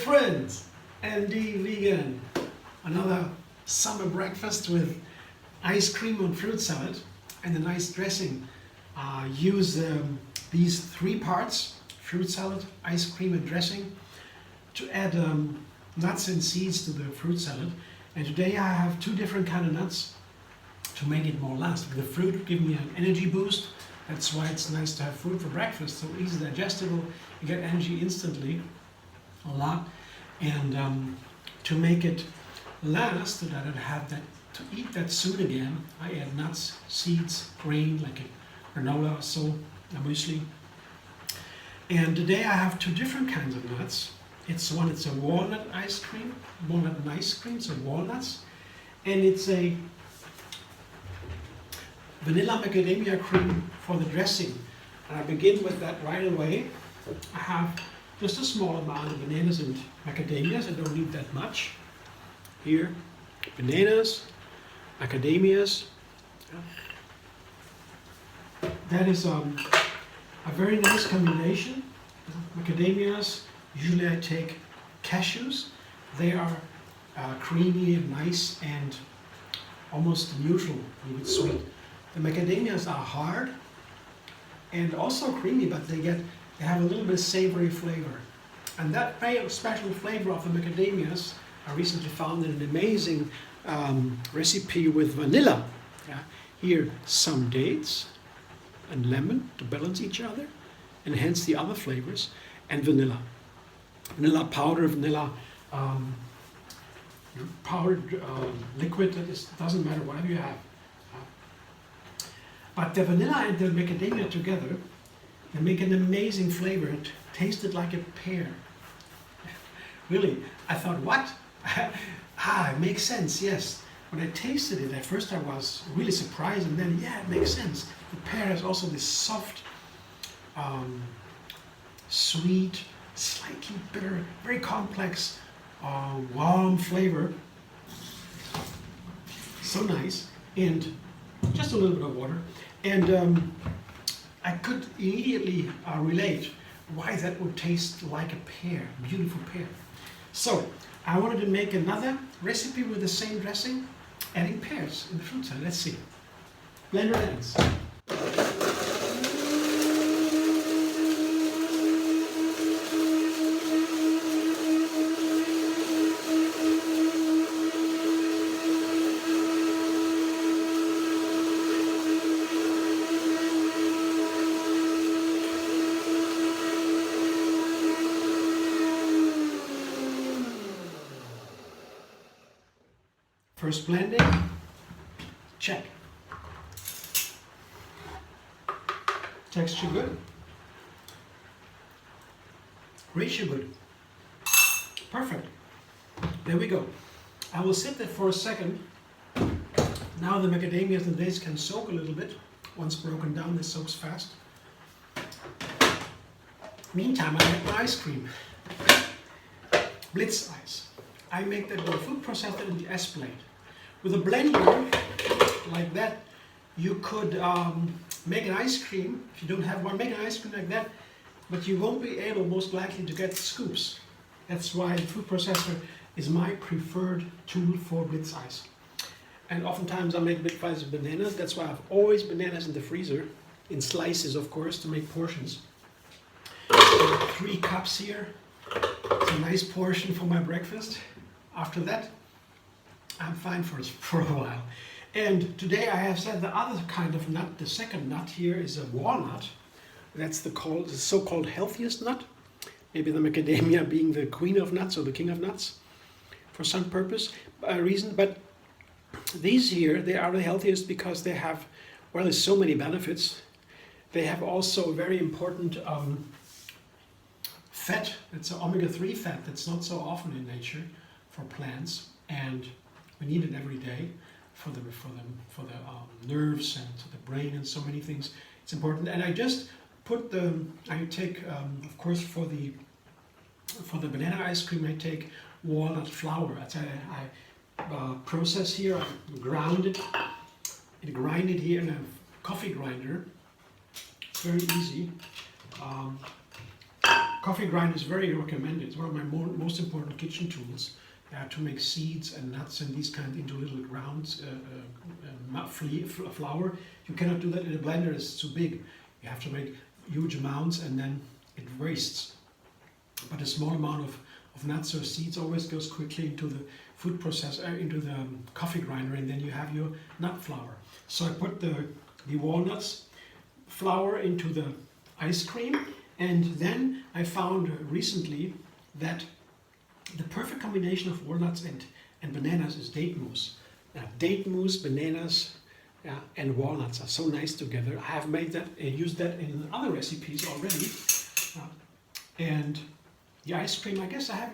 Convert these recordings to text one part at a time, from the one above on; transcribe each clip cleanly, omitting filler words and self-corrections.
friends, ND Vegan. Another summer breakfast with ice cream on fruit salad and a nice dressing. Use these three parts, fruit salad, ice cream and dressing, to add nuts and seeds to the fruit salad. And today I have two different kind of nuts to make it more last. The fruit give me an energy boost. That's why it's nice to have fruit for breakfast, so easy digestible. You get energy instantly, a lot. And to make it last, so that I have that to eat that soon again, I add nuts, seeds, grain like a granola or so, a muesli. And today I have two different kinds of nuts. It's a walnut ice cream, Walnut Nicecream, so walnuts, and it's a vanilla macadamia cream for the dressing. And I begin with that right away. I have just a small amount of bananas and macadamias. I don't need that much. Here, bananas, macadamias. That is a very nice combination. Macadamias, usually I take cashews. They are creamy and nice and almost neutral, a little bit sweet. The macadamias are hard and also creamy, but they have a little bit of savory flavor. And that special flavor of the macadamias, I recently found in an amazing recipe with vanilla. Yeah. Here, some dates and lemon to balance each other, and hence the other flavors, and vanilla. Vanilla powder, vanilla powdered liquid, it doesn't matter, whatever you have. But the vanilla and the macadamia together, they make an amazing flavor. It tasted like a pear. Really, I thought, what? It makes sense, yes. When I tasted it, at first I was really surprised, and then, yeah, it makes sense. The pear has also this soft, sweet, slightly bitter, very complex, warm flavor. So nice. And just a little bit of water. And I could immediately relate why that would taste like a pear, beautiful pear. So I wanted to make another recipe with the same dressing, adding pears in the fruit salad. Let's see. Blender ends. First blending, check. Texture good. Ratio good. Perfect. There we go. I will sit there for a second. Now the macadamias and dates can soak a little bit. Once broken down, this soaks fast. Meantime, I make my ice cream. Blitz ice. I make that with a food processor in the S-plate. With a blender like that, you could make an ice cream. If you don't have one, make an ice cream like that, but you won't be able, most likely, to get scoops. That's why the food processor is my preferred tool for Blitz ice. And oftentimes I make big slices of bananas. That's why I have always bananas in the freezer, in slices, of course, to make portions. So 3 cups here. It's a nice portion for my breakfast. After that, I'm fine for a while. And today I have said the other kind of nut, the second nut here is a walnut. That's the so-called healthiest nut. Maybe the macadamia being the queen of nuts or the king of nuts for some reason. But these here, they are the healthiest because they have, well, there's so many benefits. They have also very important fat. It's an omega-3 fat that's not so often in nature for plants, and we need it every day for the nerves and the brain and so many things. It's important. And I just put I take of course for the banana ice cream, I take walnut flour. I process here. I grind it here in a coffee grinder. It's very easy. Coffee grinder is very recommended. It's one of my most important kitchen tools to make seeds and nuts and these kind into little grounds, flour. You cannot do that in a blender, it's too big. You have to make huge amounts and then it wastes. But a small amount of nuts or seeds always goes quickly into the food processor, into the coffee grinder, and then you have your nut flour. So I put the walnuts flour into the ice cream, and then I found recently that the perfect combination of walnuts and bananas is date mousse. Date mousse, bananas, and walnuts are so nice together. I have made that and used that in other recipes already. And the ice cream, I guess I have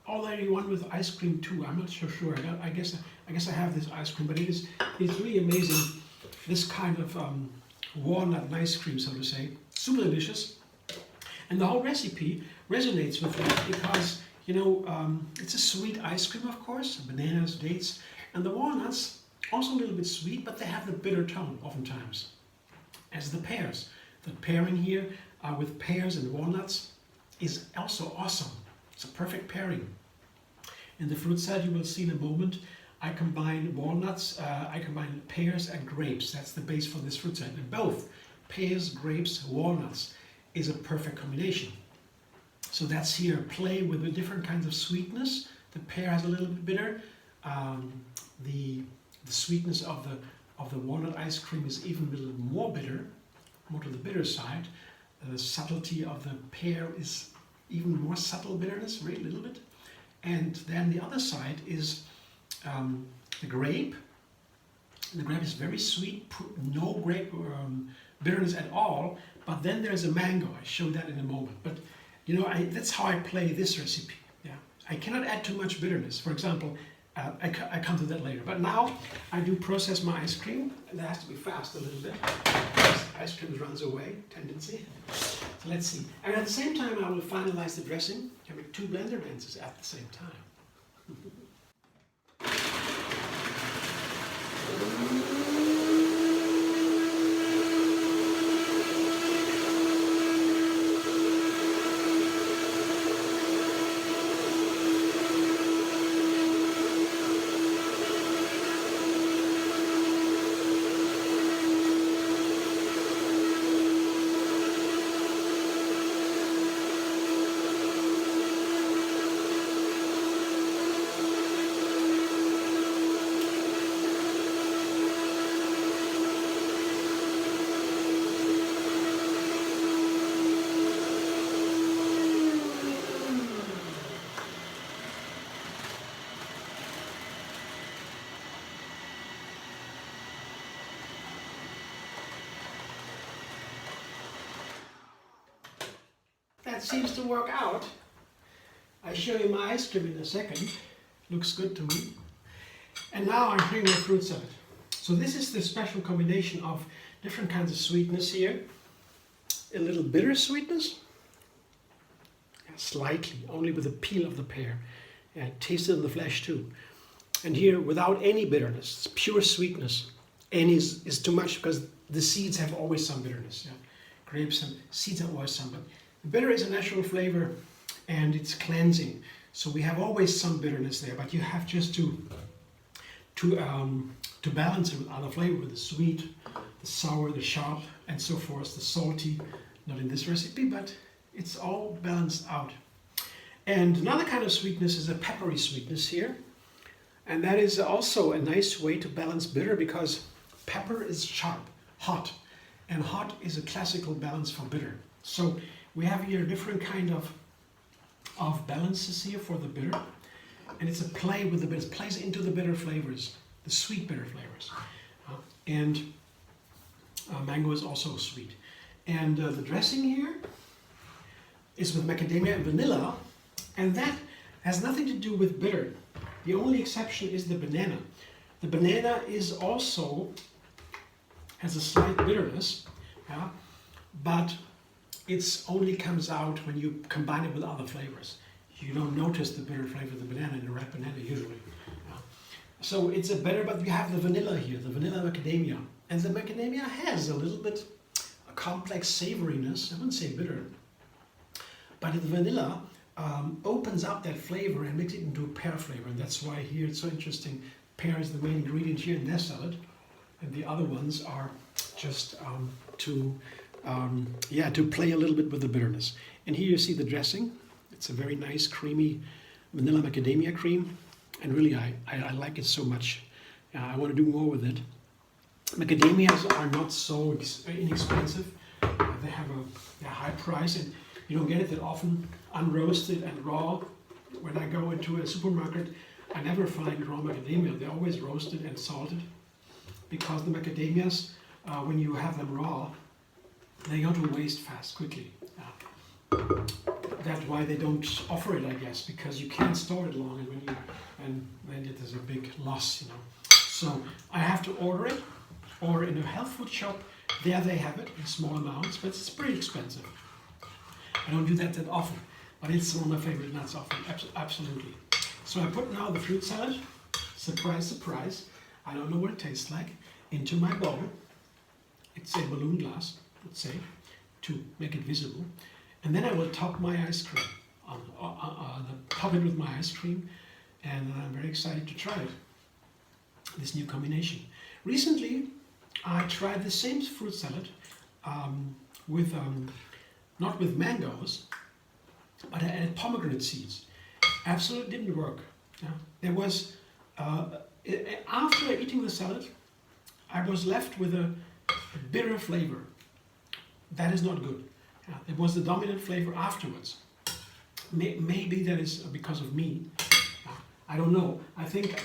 already one with ice cream too. I'm not so sure. I guess I have this ice cream, but it's really amazing. This kind of walnut ice cream, so to say, super delicious. And the whole recipe resonates with that because, you know, it's a sweet ice cream, of course, bananas, dates, and the walnuts, also a little bit sweet, but they have the bitter tone oftentimes, as the pears. The pairing here with pears and walnuts is also awesome. It's a perfect pairing. In the fruit salad, you will see in a moment, I combine walnuts, I combine pears and grapes. That's the base for this fruit salad. And both pears, grapes, walnuts is a perfect combination. So that's here, play with the different kinds of sweetness. The pear has a little bit bitter. The sweetness of the walnut ice cream is even a little more bitter, more to the bitter side. The subtlety of the pear is even more subtle bitterness, right, a little bit. And then the other side is the grape. The grape is very sweet, no grape bitterness at all. But then there's a mango. I show that in a moment. But you know, that's how I play this recipe. Yeah, I cannot add too much bitterness. For example, I come to that later. But now I do process my ice cream. And that has to be fast a little bit. Ice cream runs away tendency. So let's see. And at the same time, I will finalize the dressing. I make 2 blender dances at the same time. That seems to work out. I show you my ice cream in a second. Looks good to me. And now I'm doing my fruit salad. So this is the special combination of different kinds of sweetness here. A little bitter sweetness, slightly, only with the peel of the pear. And taste it in the flesh too. And here, without any bitterness, it's pure sweetness. And is too much because the seeds have always some bitterness. Yeah? Grapes and seeds have always some, but bitter is a natural flavor and it's cleansing. So we have always some bitterness there, but you have just to balance it with other flavor, with the sweet, the sour, the sharp, and so forth, the salty. Not in this recipe, but it's all balanced out. And another kind of sweetness is a peppery sweetness here. And that is also a nice way to balance bitter because pepper is sharp, hot. And hot is a classical balance for bitter. So we have here different kind of balances here for the bitter. And it's a play with the bitter. It plays into the bitter flavors, the sweet bitter flavors. Mango is also sweet. And the dressing here is with macadamia and vanilla. And that has nothing to do with bitter. The only exception is the banana. The banana is also has a slight bitterness, but it only comes out when you combine it with other flavors. You don't notice the bitter flavor of the banana in a red banana usually. So it's a better, but you have the vanilla here, the vanilla macadamia. And the macadamia has a little bit a complex savoriness, I wouldn't say bitter, But the vanilla opens up that flavor and makes it into a pear flavor, and that's why here it's so interesting. Pear is the main ingredient here in their salad, and the other ones are just to play a little bit with the bitterness. And here you see the dressing. It's a very nice creamy vanilla macadamia cream, and really I like it so much. I want to do more with it. Macadamias are not so inexpensive. They have a high price, and you don't get it that often unroasted and raw. When I go into a supermarket, I never find raw macadamia. They're always roasted and salted, because the macadamias, when you have them raw, they go to waste fast, quickly. That's why they don't offer it, I guess, because you can't store it long, and then it is a big loss, you know. So I have to order it, or in a health food shop. There they have it in small amounts, but it's pretty expensive. I don't do that often, but it's one of my favorite nuts often, absolutely. So I put now the fruit salad, surprise, surprise, I don't know what it tastes like, into my bowl. It's a balloon glass, let's say, to make it visible. And then I will top my ice cream, top it with my ice cream, and I'm very excited to try it, this new combination. Recently, I tried the same fruit salad with, not with mangoes, but I added pomegranate seeds. Absolutely didn't work. Yeah. There was, after eating the salad, I was left with a bitter flavor. That is not good. Yeah. It was the dominant flavor afterwards. Maybe that is because of me. I don't know. I think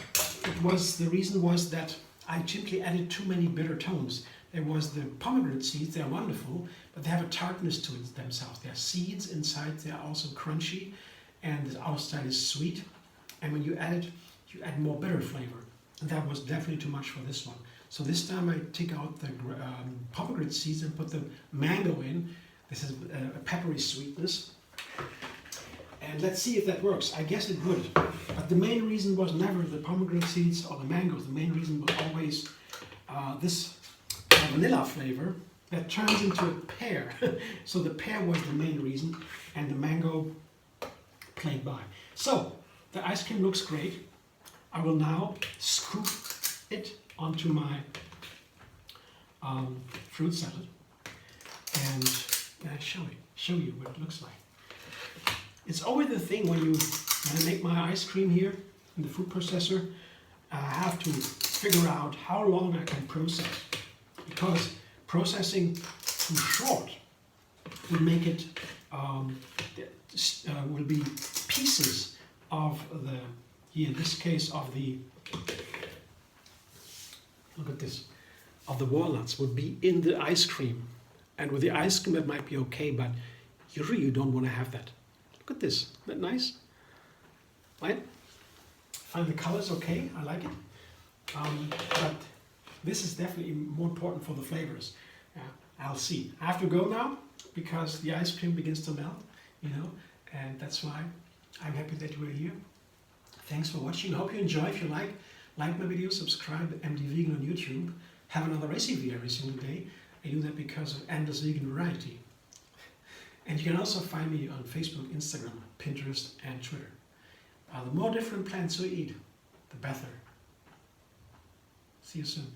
the reason was that I simply added too many bitter tones. There was the pomegranate seeds, they're wonderful, but they have a tartness to it themselves. There are seeds inside, they're also crunchy, and the outside is sweet. And when you add it, you add more bitter flavor. And that was definitely too much for this one. So this time I take out the pomegranate seeds and put the mango in. This is a peppery sweetness. And let's see if that works. I guess it would. But the main reason was never the pomegranate seeds or the mangoes. The main reason was always this vanilla flavor that turns into a pear. So the pear was the main reason, and the mango played by. So the ice cream looks great. I will now scoop it onto my fruit salad and show you what it looks like. It's always the thing when I make my ice cream here in the food processor, I have to figure out how long I can process, because processing too short will make it will be pieces of the, here in this case of the, look at this, of the walnuts would be in the ice cream, and with the ice cream that might be okay, but you really don't want to have that. Look at this, isn't that nice? Right? Find the colors okay, I like it. But this is definitely more important for the flavors. I'll see. I have to go now because the ice cream begins to melt, you know, and that's why I'm happy that you were here. Thanks for watching. I hope you enjoy. If you like my video, subscribe to MD Vegan on YouTube. Have another recipe every single day. I do that because of endless vegan variety. And you can also find me on Facebook, Instagram, Pinterest, and Twitter. The more different plants you eat, the better. See you soon.